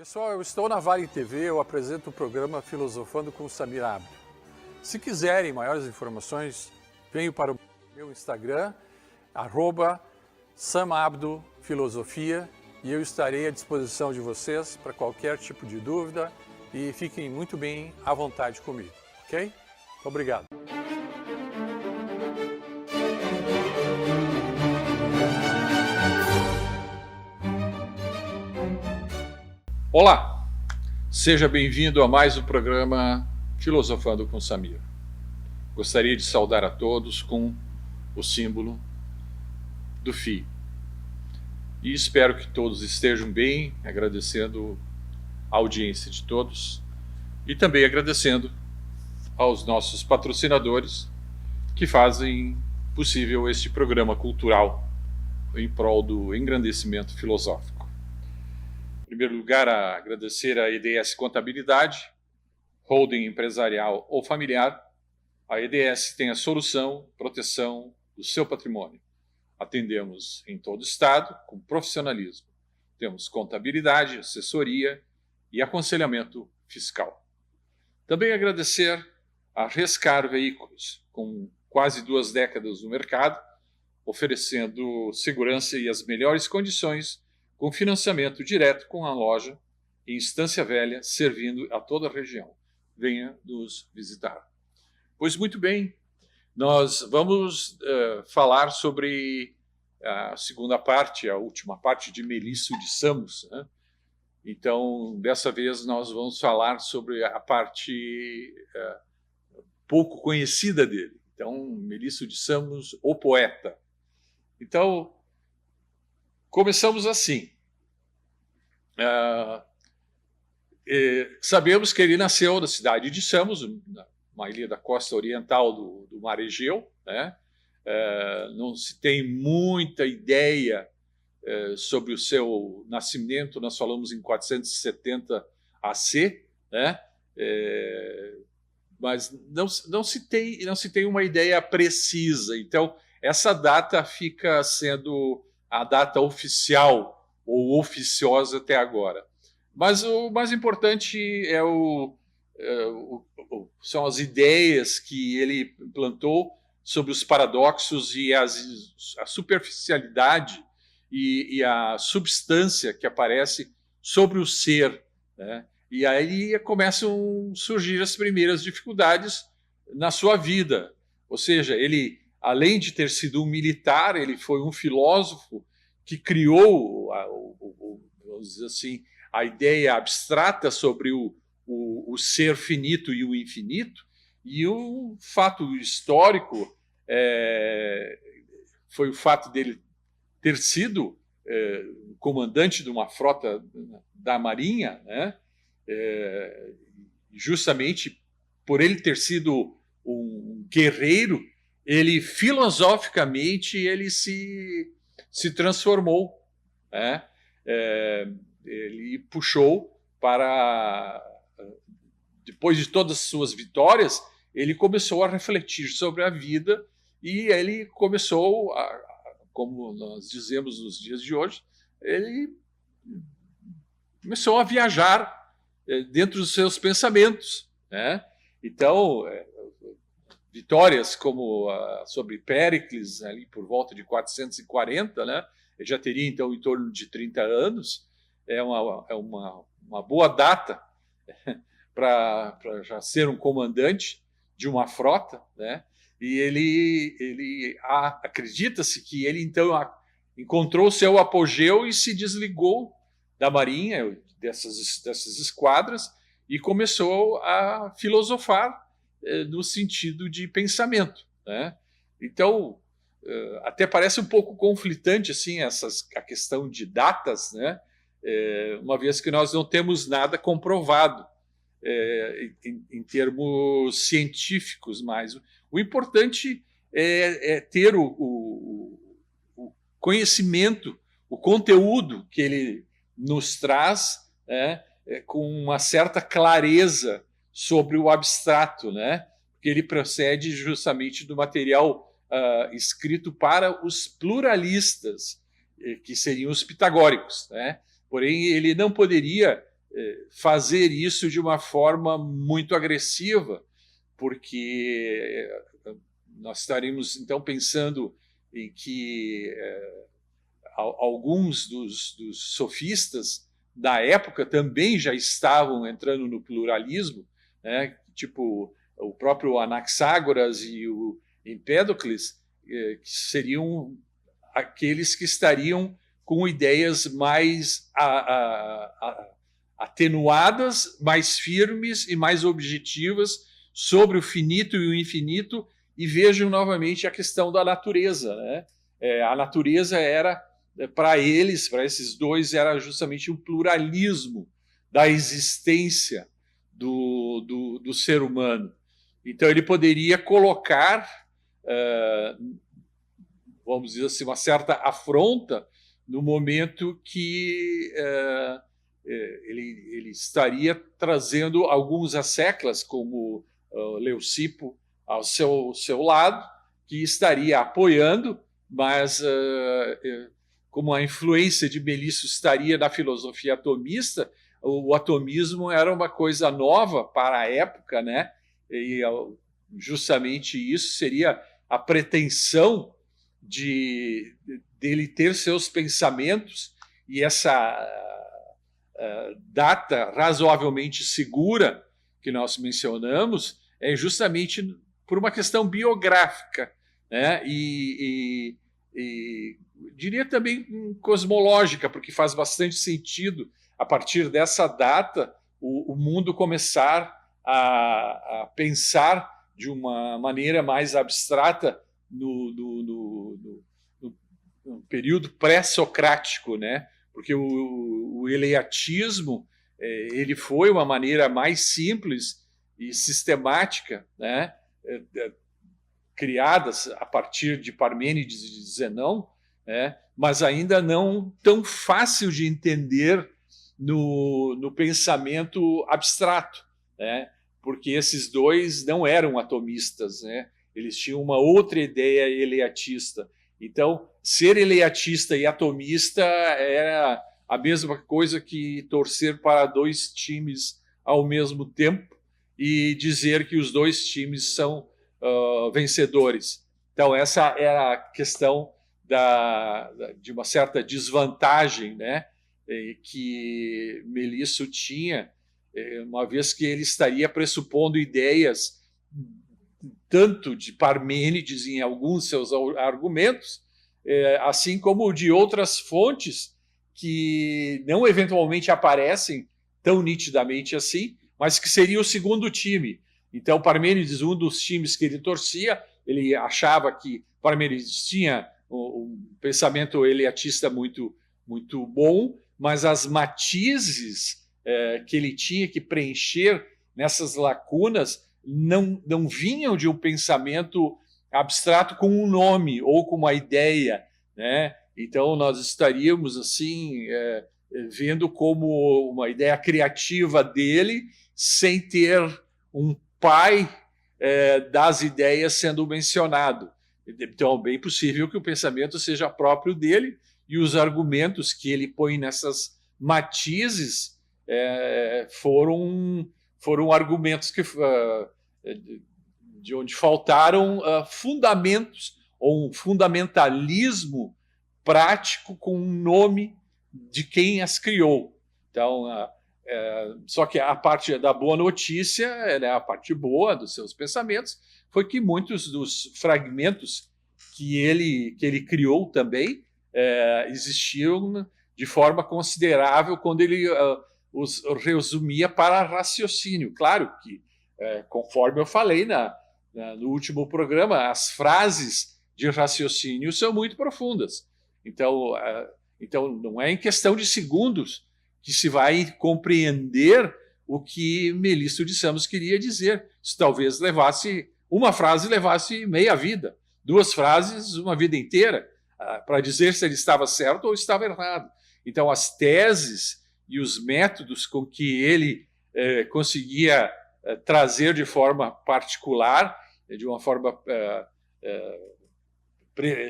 Pessoal, eu estou na Vale TV, eu apresento o programa Filosofando com Samir Abdo. Se quiserem maiores informações, venham para o meu Instagram, @samabdofilosofia, e eu estarei à disposição de vocês para qualquer tipo de dúvida e fiquem muito bem à vontade comigo, ok? Obrigado. Olá, seja bem-vindo a mais um programa Filosofando com Samir. Gostaria de saudar a todos com o símbolo do Fi. E espero que todos estejam bem, agradecendo a audiência de todos e também agradecendo aos nossos patrocinadores que fazem possível este programa cultural em prol do engrandecimento filosófico. Em primeiro lugar, a agradecer a EDS Contabilidade, holding empresarial ou familiar. A EDS tem a solução, proteção do seu patrimônio. Atendemos em todo o estado com profissionalismo. Temos contabilidade, assessoria e aconselhamento fiscal. Também agradecer a Rescar Veículos, com quase 2 décadas no mercado, oferecendo segurança e as melhores condições com financiamento direto com a loja em Estância Velha, servindo a toda a região. Venha nos visitar. Pois muito bem, nós vamos falar sobre a segunda parte, a última parte de Melício de Samos, né? Então, dessa vez, nós vamos falar sobre a parte pouco conhecida dele. Então, Melício de Samos, o poeta. Então, começamos assim. Sabemos que ele nasceu na cidade de Samos, uma ilha da costa oriental do Mar Egeu, né? Não se tem muita ideia sobre o seu nascimento. Nós falamos em 470 AC, né? Mas não se tem uma ideia precisa. Então, essa data fica sendo a data oficial ou oficiosa até agora. Mas o mais importante são as ideias que ele plantou sobre os paradoxos e a superficialidade e a substância que aparece sobre o ser, né? E aí começam a surgir as primeiras dificuldades na sua vida. Ou seja, ele, além de ter sido um militar, ele foi um filósofo que criou, vamos dizer assim, a ideia abstrata sobre o ser finito e o infinito. E o fato histórico foi o fato dele ter sido comandante de uma frota da Marinha, né? Justamente por ele ter sido um guerreiro, ele filosoficamente ele se transformou, né? Ele puxou para, depois de todas as suas vitórias, ele começou a refletir sobre a vida e ele começou, como nós dizemos nos dias de hoje, ele começou a viajar dentro dos seus pensamentos, né? Então, vitórias como sobre Péricles, ali por volta de 440, né? Ele já teria, então, em torno de 30 anos. É uma boa data para já ser um comandante de uma frota, né? E ele acredita-se que ele, então, encontrou seu apogeu e se desligou da Marinha, dessas esquadras, e começou a filosofar no sentido de pensamento, né? Então, até parece um pouco conflitante assim, a questão de datas, né? Uma vez que nós não temos nada comprovado em termos científicos, mas o importante é ter o conhecimento, o conteúdo que ele nos traz, né, com uma certa clareza sobre o abstrato, né? Porque ele procede justamente do material escrito para os pluralistas, que seriam os pitagóricos, né? Porém, ele não poderia fazer isso de uma forma muito agressiva, porque nós estaríamos, então, pensando em que alguns dos sofistas da época também já estavam entrando no pluralismo, né? Tipo o próprio Anaxágoras e o Empédocles, que seriam aqueles que estariam com ideias mais atenuadas, mais firmes e mais objetivas sobre o finito e o infinito, e vejam novamente a questão da natureza, né? A natureza era, para eles, para esses dois, era justamente um pluralismo da existência do ser humano. Então ele poderia colocar, vamos dizer assim, uma certa afronta no momento que ele estaria trazendo alguns asseclas, como Leucipo, ao seu lado, que estaria apoiando, mas como a influência de Melisso estaria na filosofia atomista, o atomismo era uma coisa nova para a época, né? E justamente isso seria a pretensão dele ter seus pensamentos, e essa data razoavelmente segura que nós mencionamos é justamente por uma questão biográfica, né? E diria também cosmológica, porque faz bastante sentido, a partir dessa data, o mundo começar a pensar de uma maneira mais abstrata no período pré-socrático, né? Porque o eleatismo ele foi uma maneira mais simples e sistemática, né? Criadas a partir de Parmênides e de Zenão, né? Mas ainda não tão fácil de entender no pensamento abstrato, né? Porque esses dois não eram atomistas, né? Eles tinham uma outra ideia eleatista. Então, ser eleatista e atomista era a mesma coisa que torcer para dois times ao mesmo tempo e dizer que os dois times são vencedores. Então, essa era a questão de uma certa desvantagem, né, que Melisso tinha, uma vez que ele estaria pressupondo ideias tanto de Parmênides em alguns seus argumentos, assim como de outras fontes que não eventualmente aparecem tão nitidamente assim, mas que seria o segundo time. Então, Parmênides, um dos times que ele torcia, ele achava que Parmênides tinha um pensamento eleatista muito, muito bom, mas as matizes que ele tinha que preencher nessas lacunas não vinham de um pensamento abstrato com um nome ou com uma ideia, né? Então nós estaríamos assim vendo como uma ideia criativa dele, sem ter um pai das ideias sendo mencionado. Então é bem possível que o pensamento seja próprio dele, e os argumentos que ele põe nessas matizes foram argumentos que de onde faltaram fundamentos, ou um fundamentalismo prático com um nome de quem as criou. Então, só que a parte da boa notícia, né, a parte boa dos seus pensamentos, foi que muitos dos fragmentos que ele criou também existiam de forma considerável quando ele os resumia para raciocínio. Claro que, conforme eu falei no último programa, as frases de raciocínio são muito profundas. Então não é em questão de segundos que se vai compreender o que Melisso de Samos queria dizer. Isso talvez uma frase levasse meia vida, duas frases, uma vida inteira, para dizer se ele estava certo ou estava errado. Então, as teses e os métodos com que ele conseguia trazer de forma particular, de uma forma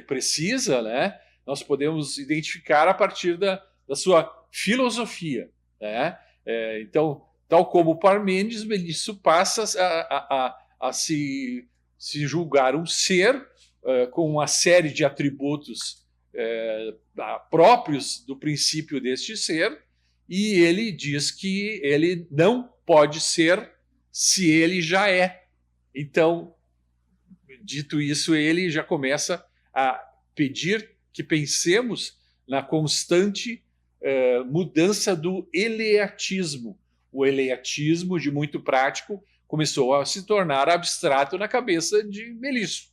precisa, né, nós podemos identificar a partir da sua filosofia, né? Então, tal como Parmênides, isso passa a se julgar um ser com uma série de atributos próprios do princípio deste ser, e ele diz que ele não pode ser se ele já é. Então, dito isso, ele já começa a pedir que pensemos na constante mudança do eleatismo. O eleatismo, de muito prático, começou a se tornar abstrato na cabeça de Melisso.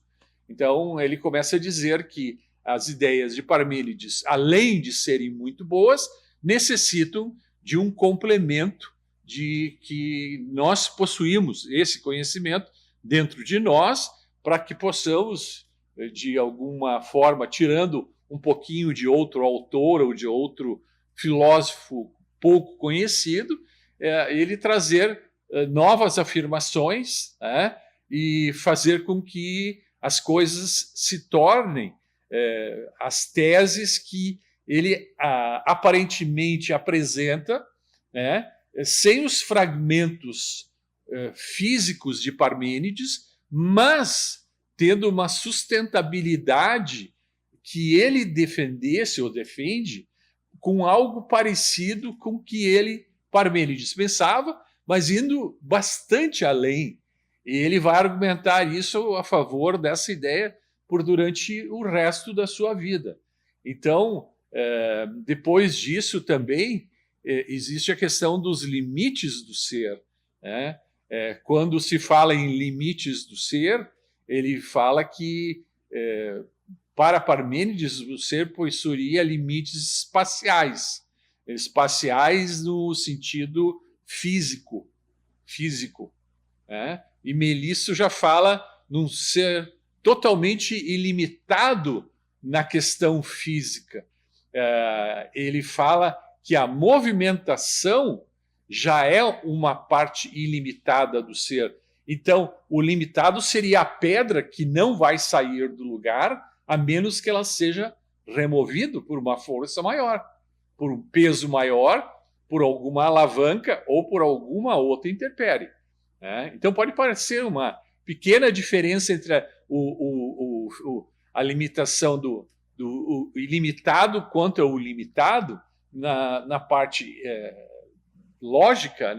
Então, ele começa a dizer que as ideias de Parmênides, além de serem muito boas, necessitam de um complemento de que nós possuímos esse conhecimento dentro de nós para que possamos, de alguma forma, tirando um pouquinho de outro autor ou de outro filósofo pouco conhecido, ele trazer novas afirmações, e fazer com que as coisas se tornem as teses que ele aparentemente apresenta, sem os fragmentos físicos de Parmênides, mas tendo uma sustentabilidade que ele defendesse ou defende com algo parecido com o que Parmênides pensava, mas indo bastante além. E ele vai argumentar isso a favor dessa ideia durante o resto da sua vida. Então, depois disso também, existe a questão dos limites do ser. Quando se fala em limites do ser, ele fala que, para Parmênides, o ser possuiria limites espaciais no sentido físico. E Melisso já fala num ser totalmente ilimitado na questão física. Ele fala que a movimentação já é uma parte ilimitada do ser. Então, o limitado seria a pedra que não vai sair do lugar, a menos que ela seja removida por uma força maior, por um peso maior, por alguma alavanca ou por alguma outra intempérie. Então, pode parecer uma pequena diferença entre a limitação do ilimitado quanto ao limitado na parte lógica,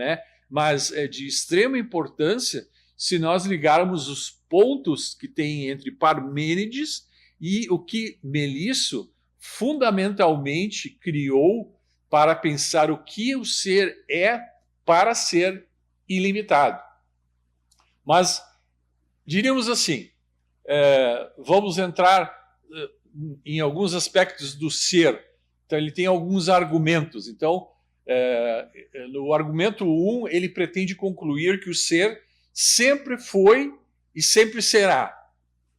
mas é de extrema importância se nós ligarmos os pontos que tem entre Parmênides e o que Melisso fundamentalmente criou para pensar o que o ser é para ser ilimitado. Mas, diríamos assim, vamos entrar em alguns aspectos do ser. Então, ele tem alguns argumentos. Então, no argumento 1, ele pretende concluir que o ser sempre foi e sempre será.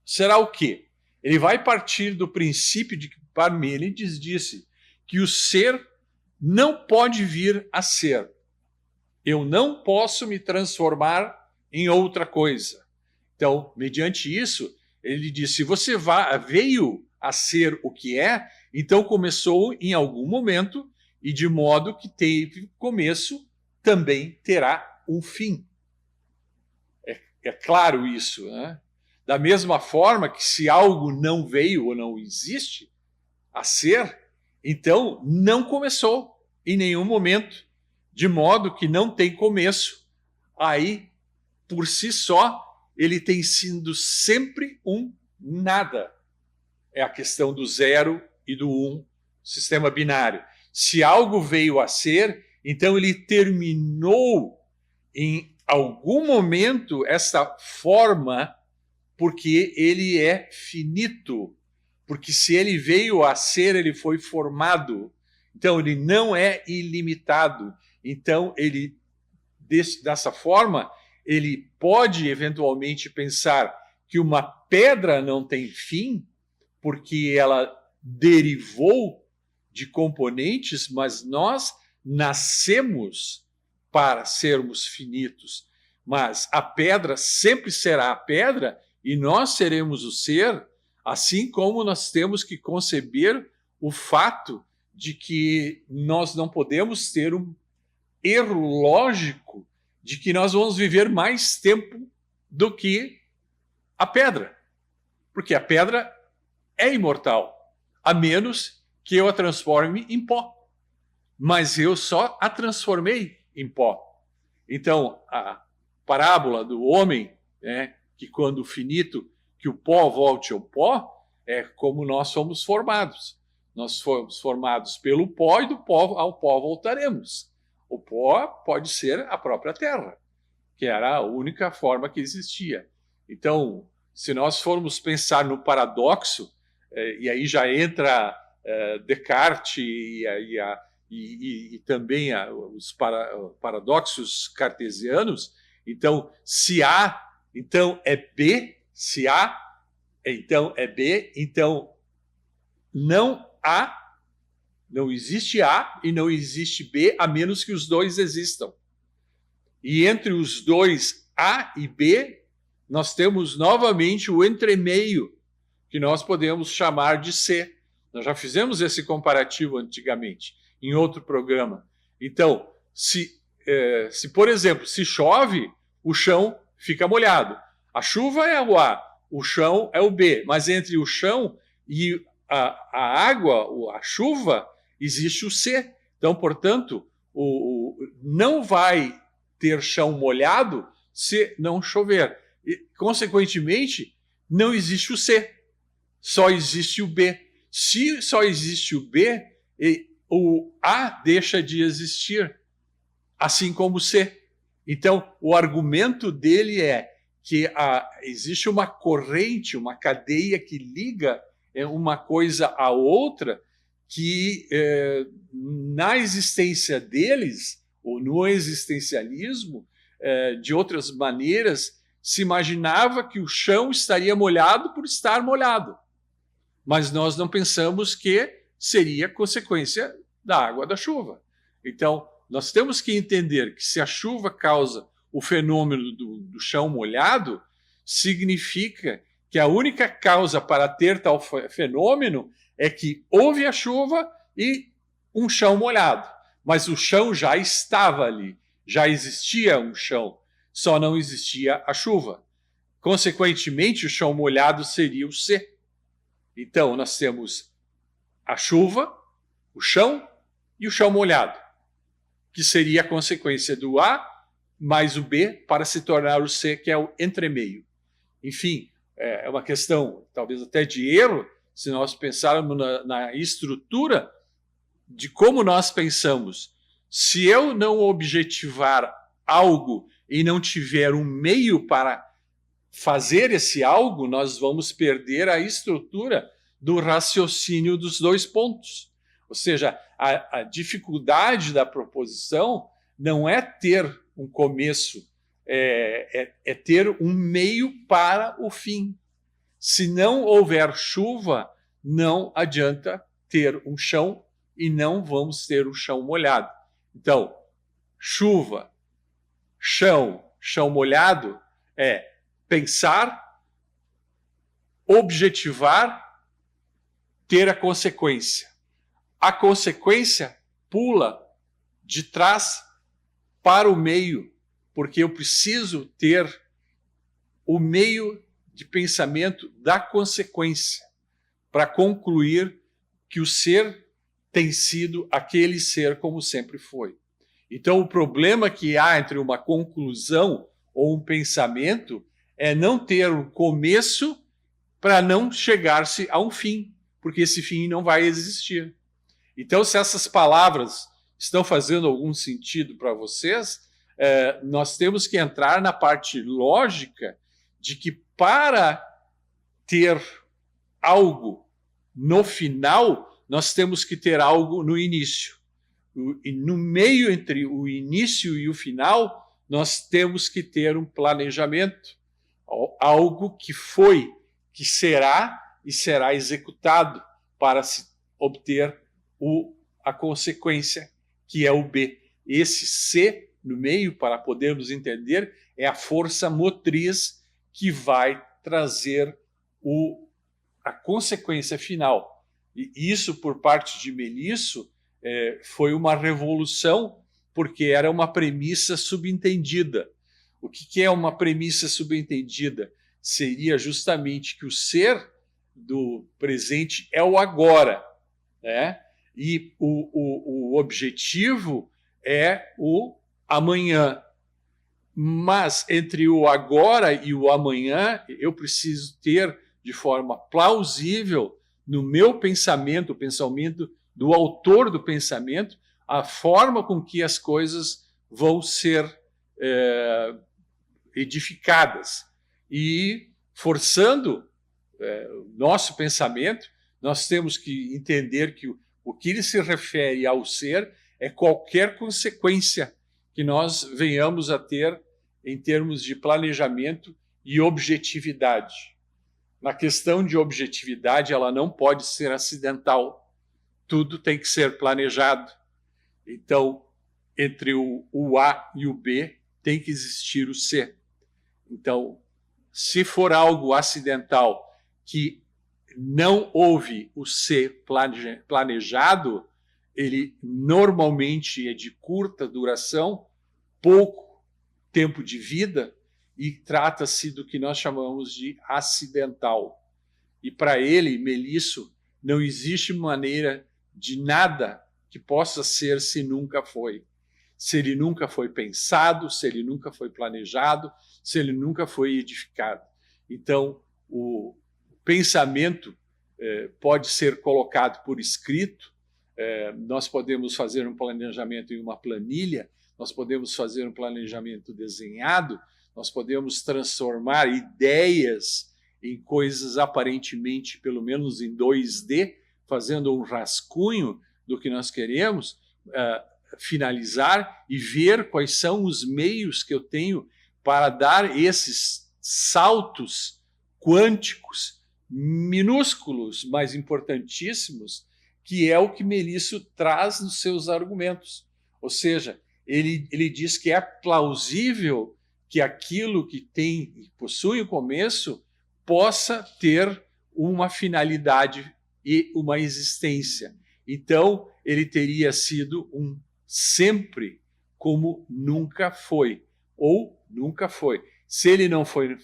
Será o quê? Ele vai partir do princípio de que Parmênides disse que o ser não pode vir a ser. Eu não posso me transformar em outra coisa. Então, mediante isso, ele disse, se você veio a ser o que é, então começou em algum momento, e de modo que teve começo, também terá um fim. É claro isso, Da mesma forma que se algo não veio ou não existe a ser, então não começou em nenhum momento, de modo que não tem começo. Aí, por si só, ele tem sido sempre um nada. É a questão do zero e do um, sistema binário. Se algo veio a ser, então ele terminou em algum momento essa forma, porque ele é finito. Porque se ele veio a ser, ele foi formado. Então ele não é ilimitado. Então ele, dessa forma, ele pode eventualmente pensar que uma pedra não tem fim, porque ela derivou de componentes, mas nós nascemos para sermos finitos. Mas a pedra sempre será a pedra e nós seremos o ser, assim como nós temos que conceber o fato de que nós não podemos ter erro lógico de que nós vamos viver mais tempo do que a pedra. Porque a pedra é imortal, a menos que eu a transforme em pó. Mas eu só a transformei em pó. Então, a parábola do homem, né, que quando finito, que o pó volte ao pó, é como nós somos formados. Nós fomos formados pelo pó e do pó ao pó voltaremos. O pó pode ser a própria terra, que era a única forma que existia. Então, se nós formos pensar no paradoxo, e aí já entra Descartes e também os paradoxos cartesianos, então, se A, então é B, se A, então é B, então não há, não existe A e não existe B, a menos que os dois existam. E entre os dois, A e B, nós temos novamente o entremeio, que nós podemos chamar de C. Nós já fizemos esse comparativo antigamente, em outro programa. Então, se por exemplo, se chove, o chão fica molhado. A chuva é o A, o chão é o B, mas entre o chão e a água, a chuva, existe o C. Então, portanto, não vai ter chão molhado se não chover. E, consequentemente, não existe o C, só existe o B. Se só existe o B, o A deixa de existir, assim como o C. Então, o argumento dele é que existe uma corrente, uma cadeia que liga uma coisa à outra, que na existência deles, ou no existencialismo, de outras maneiras, se imaginava que o chão estaria molhado por estar molhado. Mas nós não pensamos que seria consequência da água da chuva. Então, nós temos que entender que se a chuva causa o fenômeno do chão molhado, significa que a única causa para ter tal fenômeno é que houve a chuva e um chão molhado. Mas o chão já estava ali, já existia um chão, só não existia a chuva. Consequentemente, o chão molhado seria o C. Então, nós temos a chuva, o chão e o chão molhado, que seria a consequência do A mais o B para se tornar o C, que é o entremeio. Enfim, é uma questão, talvez até de erro, se nós pensarmos na estrutura de como nós pensamos. Se eu não objetivar algo e não tiver um meio para fazer esse algo, nós vamos perder a estrutura do raciocínio dos dois pontos. Ou seja, a dificuldade da proposição não é ter um começo, é ter um meio para o fim. Se não houver chuva, não adianta ter um chão e não vamos ter um chão molhado. Então, chuva, chão molhado é pensar, objetivar, ter a consequência. A consequência pula de trás para o meio, porque eu preciso ter o meio de pensamento da consequência para concluir que o ser tem sido aquele ser como sempre foi. Então, o problema que há entre uma conclusão ou um pensamento é não ter um começo para não chegar-se a um fim, porque esse fim não vai existir. Então, se essas palavras estão fazendo algum sentido para vocês, nós temos que entrar na parte lógica de que para ter algo no final, nós temos que ter algo no início. E no meio entre o início e o final, nós temos que ter um planejamento, algo que foi, que será e será executado para se obter a consequência, que é o B. Esse C no meio, para podermos entender, é a força motriz que vai trazer a consequência final. E isso, por parte de Melisso, foi uma revolução porque era uma premissa subentendida. O que é uma premissa subentendida? Seria justamente que o ser do presente é o agora, né? E o objetivo é o amanhã. Mas entre o agora e o amanhã, eu preciso ter de forma plausível no meu pensamento, o pensamento do autor do pensamento, a forma com que as coisas vão ser edificadas. E forçando o nosso pensamento, nós temos que entender que o que ele se refere ao ser é qualquer consequência que nós venhamos a ter em termos de planejamento e objetividade. Na questão de objetividade, ela não pode ser acidental. Tudo tem que ser planejado. Então, entre o A e o B, tem que existir o C. Então, se for algo acidental que não houve o C planejado, ele normalmente é de curta duração, pouco tempo de vida, e trata-se do que nós chamamos de acidental. E para ele, Melisso, não existe maneira de nada que possa ser se nunca foi. Se ele nunca foi pensado, se ele nunca foi planejado, se ele nunca foi edificado. Então, o pensamento pode ser colocado por escrito, nós podemos fazer um planejamento em uma planilha, nós podemos fazer um planejamento desenhado, nós podemos transformar ideias em coisas aparentemente, pelo menos em 2D, fazendo um rascunho do que nós queremos finalizar e ver quais são os meios que eu tenho para dar esses saltos quânticos minúsculos, mas importantíssimos, que é o que Melisso traz nos seus argumentos. Ou seja, ele diz que é plausível que aquilo que possui um começo possa ter uma finalidade e uma existência. Então, ele teria sido um sempre como nunca foi, ou nunca foi. Se ele não foi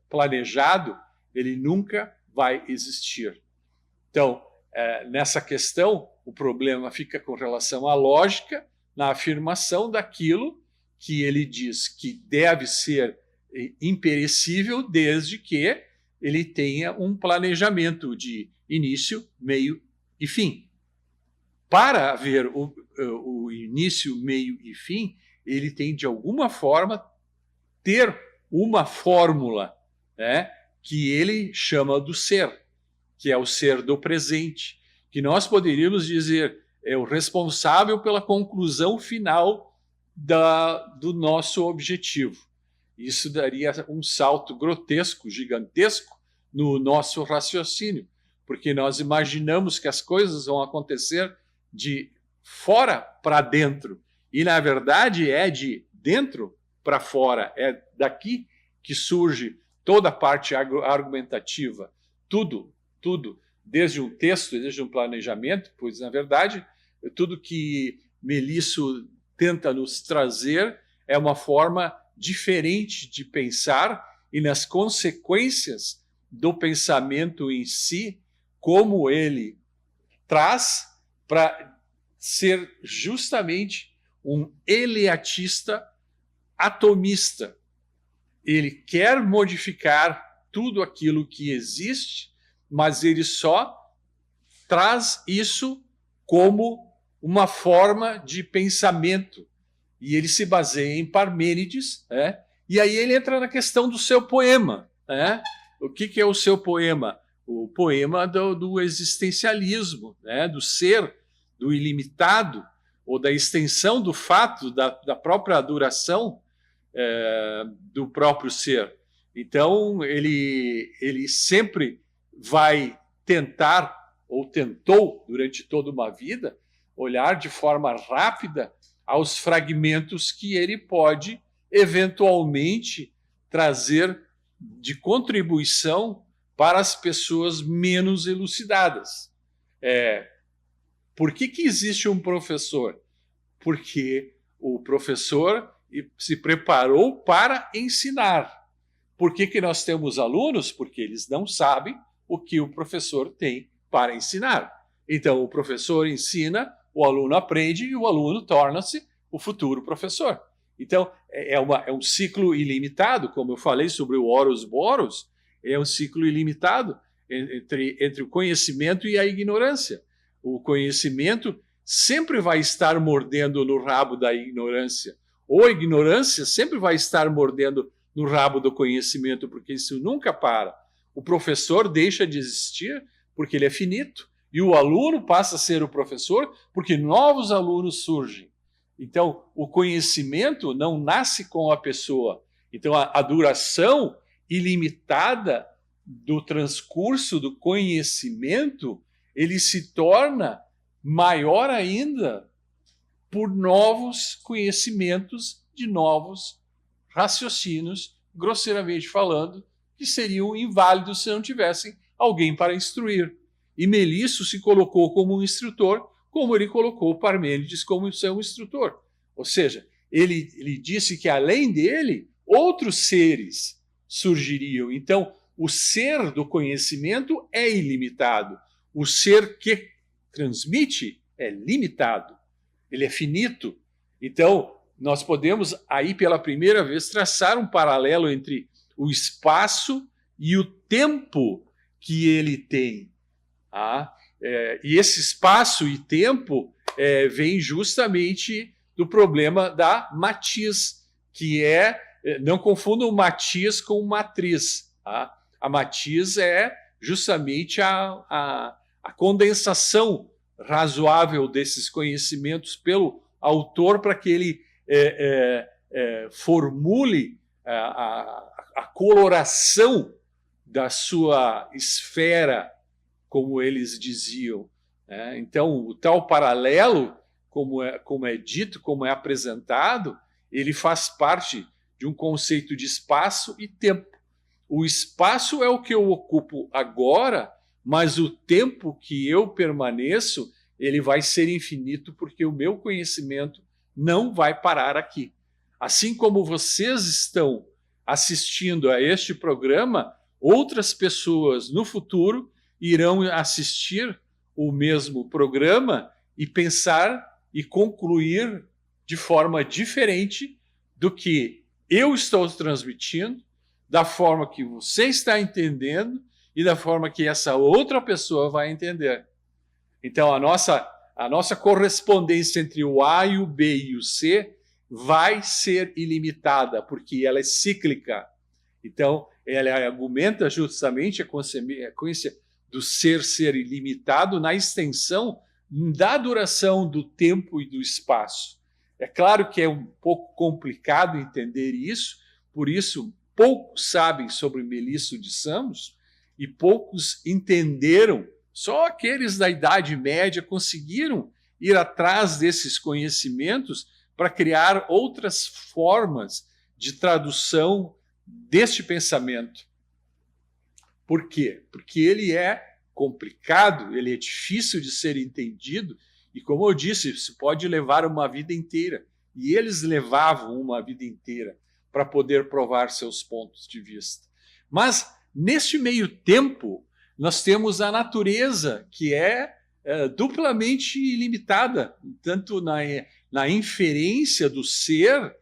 planejado, ele nunca vai existir. Então, nessa questão, o problema fica com relação à lógica, na afirmação daquilo que ele diz que deve ser imperecível, desde que ele tenha um planejamento de início, meio e fim. Para haver o início, meio e fim, ele tem, de alguma forma, ter uma fórmula, né, que ele chama do ser, que é o ser do presente, que nós poderíamos dizer é o responsável pela conclusão final do nosso objetivo. Isso daria um salto grotesco, gigantesco, no nosso raciocínio, porque nós imaginamos que as coisas vão acontecer de fora para dentro, e na verdade é de dentro para fora, é daqui que surge toda a parte argumentativa, tudo, desde um texto, desde um planejamento, pois na verdade tudo que Melisso tenta nos trazer é uma forma diferente de pensar e nas consequências do pensamento em si, como ele traz para ser justamente um eleatista atomista. Ele quer modificar tudo aquilo que existe, mas ele só traz isso como uma forma de pensamento. E ele se baseia em Parmênides, e aí ele entra na questão do seu poema. O que é o seu poema? O poema do existencialismo, do ser, do ilimitado, ou da extensão do fato, da própria duração do próprio ser. Então, ele sempre vai tentar, ou tentou durante toda uma vida, olhar de forma rápida aos fragmentos que ele pode, eventualmente, trazer de contribuição para as pessoas menos elucidadas. Por que existe um professor? Porque o professor se preparou para ensinar. Por que nós temos alunos? Porque eles não sabem o que o professor tem para ensinar. Então, o professor ensina, o aluno aprende e o aluno torna-se o futuro professor. Então, é um ciclo ilimitado, como eu falei sobre o Horus-Boros, é um ciclo ilimitado entre o conhecimento e a ignorância. O conhecimento sempre vai estar mordendo no rabo da ignorância, ou a ignorância sempre vai estar mordendo no rabo do conhecimento, porque isso nunca para. O professor deixa de existir porque ele é finito, e o aluno passa a ser o professor porque novos alunos surgem. Então, o conhecimento não nasce com a pessoa. Então, a duração ilimitada do transcurso do conhecimento, ele se torna maior ainda por novos conhecimentos de novos raciocínios, grosseiramente falando, que seriam inválidos se não tivessem alguém para instruir. E Melisso se colocou como um instrutor, como ele colocou Parmênides como seu instrutor. Ou seja, ele disse que além dele, outros seres surgiriam. Então, o ser do conhecimento é ilimitado. O ser que transmite é limitado. Ele é finito. Então, nós podemos aí pela primeira vez traçar um paralelo entre o espaço e o tempo que ele tem. E esse espaço e tempo vem justamente do problema da matiz, que não confundam matiz com matriz. A matiz é justamente a condensação razoável desses conhecimentos pelo autor para que ele formule a coloração da sua esfera, como eles diziam. Então, o tal paralelo, como é dito, como é apresentado, ele faz parte de um conceito de espaço e tempo. O espaço é o que eu ocupo agora, mas o tempo que eu permaneço, ele vai ser infinito, porque o meu conhecimento não vai parar aqui. Assim como vocês estão assistindo a este programa, outras pessoas no futuro irão assistir o mesmo programa e pensar e concluir de forma diferente do que eu estou transmitindo, da forma que você está entendendo e da forma que essa outra pessoa vai entender. Então, a nossa correspondência entre o A e o B e o C vai ser ilimitada, porque ela é cíclica. Então, ela argumenta justamente a consequência do ser ilimitado na extensão da duração do tempo e do espaço. É claro que é um pouco complicado entender isso, por isso poucos sabem sobre Melisso de Samos e poucos entenderam. Só aqueles da Idade Média conseguiram ir atrás desses conhecimentos para criar outras formas de tradução deste pensamento. Por quê? Porque ele é complicado, ele é difícil de ser entendido e, como eu disse, isso pode levar uma vida inteira. E eles levavam uma vida inteira para poder provar seus pontos de vista. Mas, neste meio tempo, nós temos a natureza, que é duplamente ilimitada, tanto na inferência do ser,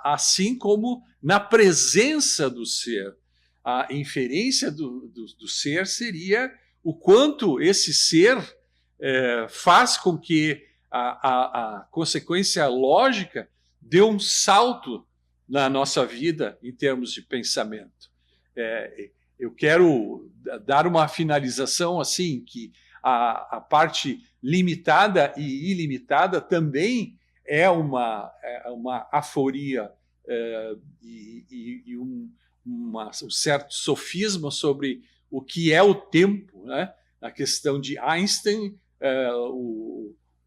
assim como na presença do ser. A inferência do ser seria o quanto esse ser faz com que a consequência lógica dê um salto na nossa vida em termos de pensamento. Eu quero dar uma finalização assim, que a parte limitada e ilimitada também é uma aforia e um certo sofisma sobre o que é o tempo, né? A questão de Einstein,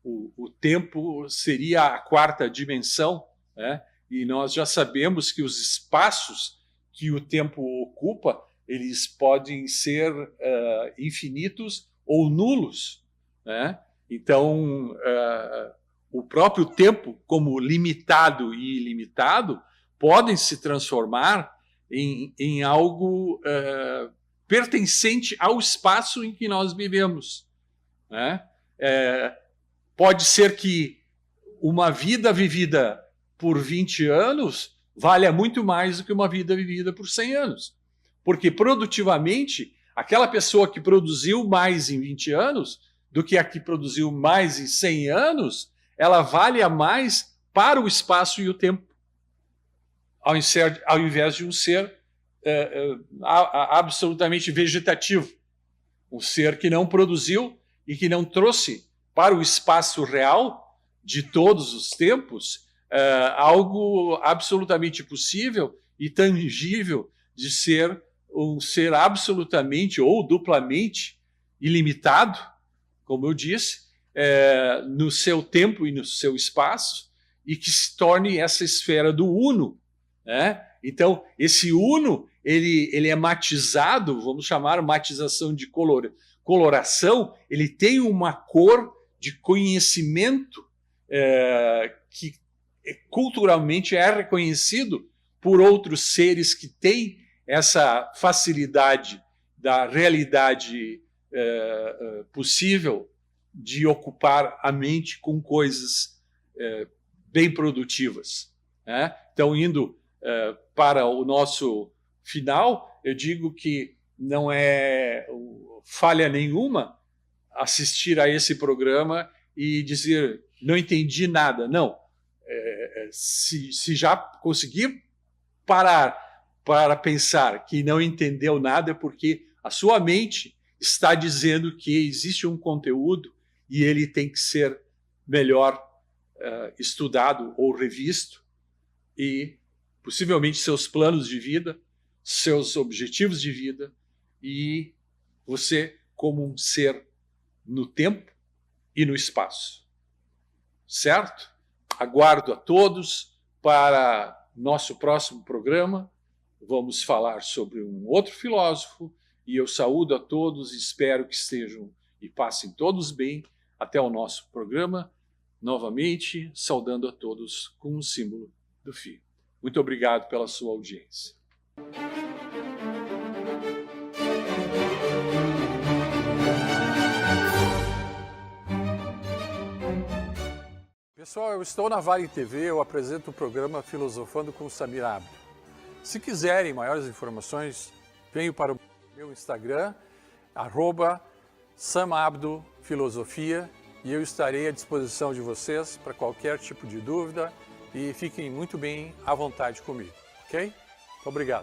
o tempo seria a quarta dimensão, né? E nós já sabemos que os espaços que o tempo ocupa, eles podem ser infinitos ou nulos, né? Então, o próprio tempo, como limitado e ilimitado, podem se transformar em algo pertencente ao espaço em que nós vivemos, né? Pode ser que uma vida vivida por 20 anos valha muito mais do que uma vida vivida por 100 anos. Porque produtivamente, aquela pessoa que produziu mais em 20 anos do que a que produziu mais em 100 anos, ela vale a mais para o espaço e o tempo, ao invés de um ser absolutamente vegetativo, um ser que não produziu e que não trouxe para o espaço real de todos os tempos algo absolutamente possível e tangível de ser um ser absolutamente ou duplamente ilimitado, como eu disse, no seu tempo e no seu espaço, e que se torne essa esfera do uno, né? Então, esse uno, ele é matizado, vamos chamar matização de coloração, ele tem uma cor de conhecimento que culturalmente é reconhecido por outros seres que têm essa facilidade da realidade possível de ocupar a mente com coisas bem produtivas, né? Então, indo para o nosso final, eu digo que não é falha nenhuma assistir a esse programa e dizer, não entendi nada. Não. Se já conseguir parar para pensar que não entendeu nada, é porque a sua mente está dizendo que existe um conteúdo e ele tem que ser melhor estudado ou revisto, e possivelmente seus planos de vida, seus objetivos de vida, e você como um ser no tempo e no espaço. Certo? Aguardo a todos para nosso próximo programa. Vamos falar sobre um outro filósofo, e eu saúdo a todos e espero que estejam e passem todos bem até o nosso programa, novamente saudando a todos com o símbolo do Phi. Muito obrigado pela sua audiência. Pessoal, eu estou na Vale TV, eu apresento o programa Filosofando com Samir Abdo. Se quiserem maiores informações, venham para o meu Instagram, @samabdofilosofia, e eu estarei à disposição de vocês para qualquer tipo de dúvida, e fiquem muito bem à vontade comigo, ok? Obrigado.